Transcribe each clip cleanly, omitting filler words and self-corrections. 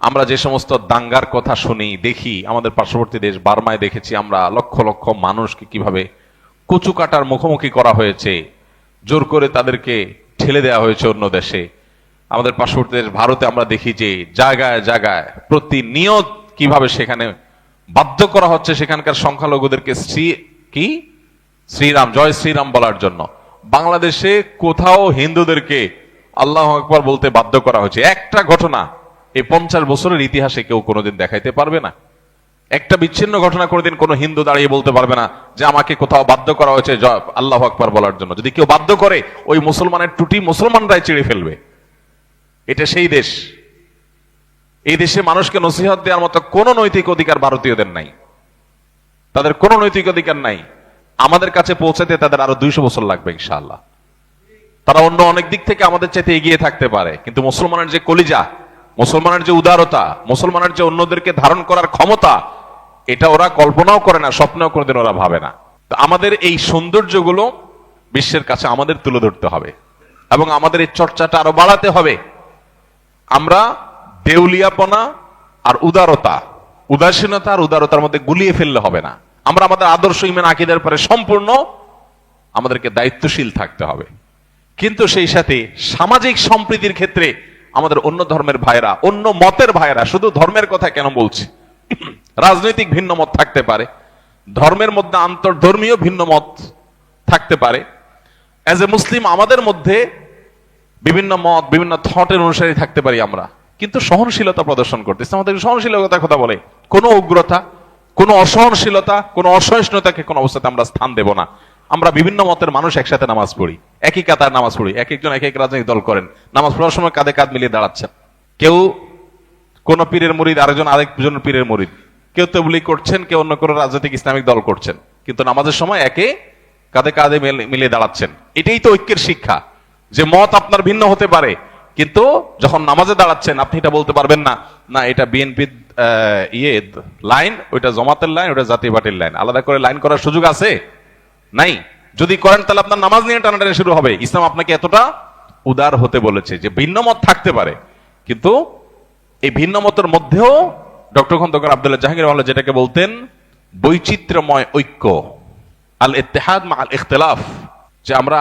আমরা যে সমস্ত দাঙ্গার কথা শুনি দেখি, আমাদের পার্শ্ববর্তী দেশ বার্মায় দেখেছি আমরা লক্ষ লক্ষ মানুষকে কিভাবে কচু কাটার মুখোমুখি করা হয়েছে, জোর করে তাদেরকে ঠেলে দেওয়া হয়েছে অন্য দেশে। আমাদের পার্শ্ববর্তী দেশ ভারতে আমরা দেখি যে জায়গায় জায়গায় প্রতিনিয়ত কিভাবে সেখানে বাধ্য করা হচ্ছে সেখানকার সংখ্যালঘুদেরকে শ্রীরাম, জয় শ্রীরাম বলার জন্য। বাংলাদেশে কোথাও হিন্দুদেরকে আল্লাহু আকবার বলতে বাধ্য করা হয়েছে একটা ঘটনা এই 50 বছরের ইতিহাসে কেউ কোনোদিন দেখাইতে পারবে না। একটা বিচ্ছিন্ন ঘটনা কোনোদিন কোনো হিন্দু দাঁড়িয়ে বলতে পারবে না যে আমাকে কোথাও বাধ্য করা হয়েছে আল্লাহু আকবার বলার জন্য। যদি কেউ বাধ্য করে, ওই মুসলমানের টুটি মুসলমানরাই চিড়ে ফেলবে। এটা সেই দেশ। এই দেশে মানুষকে নসিহত দেওয়ার মতো কোনো নৈতিক অধিকার ভারতীয়দের নাই, তাদের কোনো নৈতিক অধিকার নাই। আমাদের কাছে পৌঁছাতে তাদের আরো 200 বছর লাগবে ইনশাআল্লাহ। তারা অন্য অনেক দিক থেকে আমাদের চাইতে এগিয়ে থাকতে পারে, কিন্তু মুসলমানের যে কলিজা, মুসলমানের যে উদারতা, মুসলমানের যে অন্যদেরকে ধারণ করার ক্ষমতা, এটা ওরা কল্পনাও করে না, স্বপ্নেও কোনোদিন ওরা ভাবে না। তো আমাদের এই সৌন্দর্যগুলো বিশ্বের কাছে আমাদের তুলে ধরতে হবে এবং আমাদের এই চর্চাটা আরো বাড়াতে হবে। আমরা দেউলিয়াপনা আর উদারতা, উদাসীনতা আর উদারতার মধ্যে গুলিয়ে ফেললে হবে না। আমরা আমাদের আদর্শ ঈমান আকীদার পরে সম্পূর্ণ আমাদেরকে দায়িত্বশীল থাকতে হবে, কিন্তু সেই সাথে সামাজিক সম্প্রীতির ক্ষেত্রে আমাদের অন্য ধর্মের ভাইরা, অন্য মতের ভাইরা, শুধু ধর্মের কথা কেন বলছি, রাজনৈতিক ভিন্ন মত থাকতে পারে, ধর্মের মধ্যে আন্তর্ধর্মীয় ভিন্ন মত থাকতে পারে। অ্যাজ এ মুসলিম আমাদের মধ্যে বিভিন্ন মত, বিভিন্ন থটের অনুসারী থাকতে পারি আমরা, কিন্তু সহনশীলতা প্রদর্শন করতে ইসলাম আমাদের সহনশীলতার কথা বলে। কোনো উগ্রতা, কোনো অসহনশীলতা, কোনো অসহিষ্ণুতাকে কোনো অবস্থাতে আমরা স্থান দেব না। আমরা বিভিন্ন মতের মানুষ একসাথে নামাজ পড়ি, একই কাতার নামাজ পড়ি, এক একজন এক এক রাজনৈতিক দল করেন, নামাজ পড়ার সময় কাঁধে কাঁধ মিলিয়ে দাঁড়াচ্ছেন। কেউ কোন পীরের মুরিদ, আরেকজন পীরের মুরিদ, কেউ তাবলীগ করছেন, কেউ অন্য কোনো রাজনৈতিক ইসলামিক দল করছেন, কিন্তু নামাজের সময় একে কাঁধে কাঁধে মিলিয়ে দাঁড়াচ্ছেন। এটাই তো ঐক্যের শিক্ষা, যে মত আপনার ভিন্ন হতে পারে, কিন্তু যখন নামাজে দাঁড়াচ্ছেন আপনি এটা বলতে পারবেন না, না এটা বিএনপি লাইন, ওইটা জামাতের লাইন, ওইটা জাতীয় পার্টির লাইন, আলাদা করে লাইন করার সুযোগ আছে? নাই। যদি করেন তাহলে আপনার নামাজ নিয়ে টানাটানি শুরু হবে। ইসলাম আপনাকে এতটা উদার হতে বলেছে যে ভিন্ন মত থাকতে পারে, কিন্তু এই ভিন্ন মতের মধ্যেও ডক্টর খন্দকার আব্দুল্লাহ জাহাঙ্গীর রহমাতুল্লাহ যেটাকে বলতেন বৈচিত্র্যময় ঐক্য, আল ইত্তেহাদ মা আল ইখতিলাফ, যে আমরা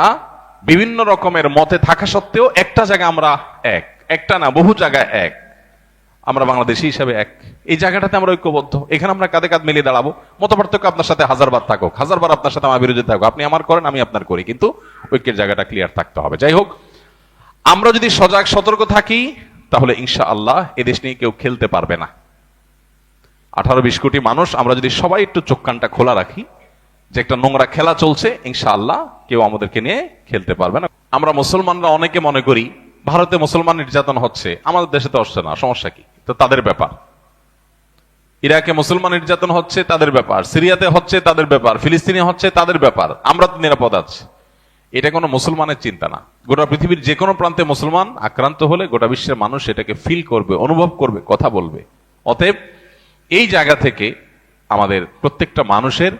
বিভিন্ন রকমের মতে থাকা সত্ত্বেও একটা জায়গায় আমরা এক, একটা না বহু জায়গায় এক। আমরা বাংলাদেশী হিসাবে এক, এই জায়গাটাতে আমরা ঐক্যবদ্ধ, এখানে আমরা কাঁধে কাঁধ মিলিয়ে দাঁড়াবো। মত পার্থক্য আপনার সাথে 1000 বার থাকুক, 1000 বার আপনার সাথে আমার বিরোধী থাকুক, আপনি আমার করেন আমি আপনার করি, কিন্তু ঐক্যের জায়গাটা ক্লিয়ার থাকতে হবে। যাই হোক, আমরা যদি সজাগ সতর্ক থাকি তাহলে ইনশাআল্লাহ এদেশ নিয়ে কেউ খেলতে পারবে না। 18-20 কোটি মানুষ আমরা যদি সবাই একটু চোখ কানটা খোলা রাখি যে একটা নোংরা খেলা চলছে, ইনশাআল্লাহ কেউ আমাদেরকে নিয়ে খেলতে পারবে না। আমরা মুসলমানরা অনেকে মনে করি ভারতে মুসলমান নির্যাতন হচ্ছে, আমাদের দেশে তো হচ্ছে না, সমস্যা কি? তো তাদের ব্যাপার। ইরাকে মুসলমান নির্যাতন হচ্ছে, তাদের ব্যাপার। সিরিয়াতে হচ্ছে, তাদের ব্যাপার। ফিলিস্তিনে হচ্ছে, তাদের ব্যাপার। আমরা তো নিরাপদ আছি। এটা কোনো মুসলমানের চিন্তা না। গোটা পৃথিবীর যে কোনো প্রান্তে মুসলমান আক্রান্ত হলে গোটা বিশ্বের মানুষ এটাকে ফিল করবে, অনুভব করবে, কথা বলবে। অতএব এই জায়গা থেকে আমাদের প্রত্যেকটা মানুষের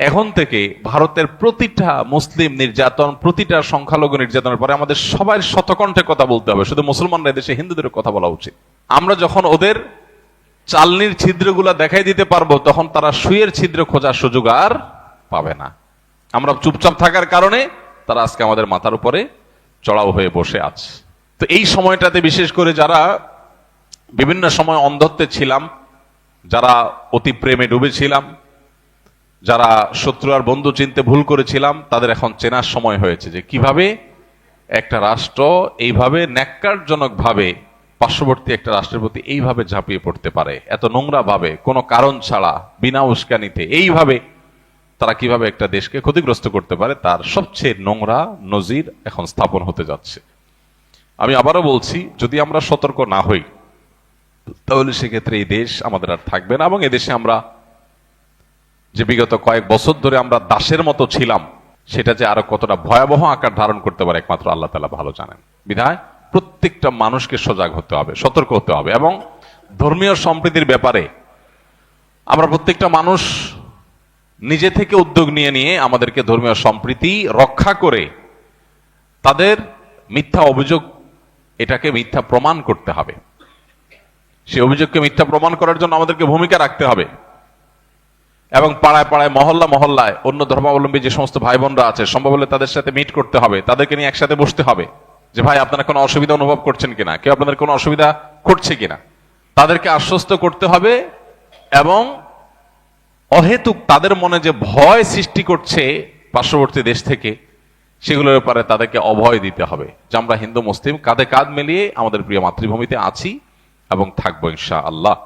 এখন থেকে ভারতের প্রতিটা মুসলিম নির্যাতন, প্রতিটা সংখ্যালঘু নির্যাতনের পরে আমাদের সবাই শতকণ্ঠে কথা বলতে হবে। শুধু মুসলমানরা দেশে হিন্দুদের কথা বলা উচিত। আমরা যখন ওদের চালনির ছিদ্রগুলা দেখাই দিতে পারবো, তখন তারা সুইয়ের ছিদ্র খোঁজার সুযোগ আর পাবে না। আমরা চুপচাপ থাকার কারণে তারা আজকে আমাদের মাথার উপরে চড়াও হয়ে বসে আছে। তো এই সময়টাতে বিশেষ করে যারা বিভিন্ন সময় অন্ধত্বে ছিলাম, যারা অতি প্রেমে ডুবেছিলাম, যারা শত্রু আর বন্ধু চিনতে ভুল করেছিলাম, তাদের এখন চেনার সময় হয়েছে যে কিভাবে একটা রাষ্ট্র এইভাবে ন্যাক্কারজনক ভাবে পার্শ্ববর্তী একটা রাষ্ট্রের প্রতি এইভাবে ঝাঁপিয়ে পড়তে পারে, এত নোংরা ভাবে, কোনো কারণ ছাড়া, বিনা উস্কানিতে এইভাবে তারা কিভাবে একটা দেশকে ক্ষতিগ্রস্ত করতে পারে, তার সবচেয়ে নোংরা নজির এখন স্থাপন হতে যাচ্ছে। আমি আবারও বলছি, যদি আমরা সতর্ক না হই তাহলে সেক্ষেত্রে এই দেশ আমাদের আর থাকবে না, এবং এদেশে আমরা যে বিগত কয়েক বছর ধরে আমরা দাসের মতো ছিলাম, সেটা যে আরো কতটা ভয়াবহ আকার ধারণ করতে পারে একমাত্র আল্লাহ তাআলা ভালো জানেন। বিধায় প্রত্যেকটা মানুষকে সজাগ হতে হবে, সতর্ক হতে হবে, এবং ধর্মীয় সম্প্রীতির ব্যাপারে আমরা প্রত্যেকটা মানুষ নিজে থেকে উদ্যোগ নিয়ে আমাদেরকে ধর্মীয় সম্প্রীতি রক্ষা করে তাদের মিথ্যা অভিযোগ, এটাকে মিথ্যা প্রমাণ করতে হবে। সেই অভিযোগকে মিথ্যা প্রমাণ করার জন্য আমাদেরকে ভূমিকা রাখতে হবে এবং পাড়ায় পাড়ায় মহল্লা মহল্লায় অন্য ধর্মাবলম্বী যে সমস্ত ভাই বোনরা আছে সম্ভব হলে তাদের সাথে মিট করতে হবে, তাদেরকে নিয়ে একসাথে বসতে হবে যে ভাই আপনারা কোনো অসুবিধা অনুভব করছেন কিনা, কেউ আপনাদের কোনো অসুবিধা করছে কিনা, তাদেরকে আশ্বস্ত করতে হবে এবং অহেতুক তাদের মনে যে ভয় সৃষ্টি করছে পার্শ্ববর্তী দেশ থেকে সেগুলোর ব্যাপারে তাদেরকে অভয় দিতে হবে যে আমরা হিন্দু মুসলিম কাঁধে কাঁধ মিলিয়ে আমাদের প্রিয় মাতৃভূমিতে আছি এবং থাকবো ইনশাআল্লাহ।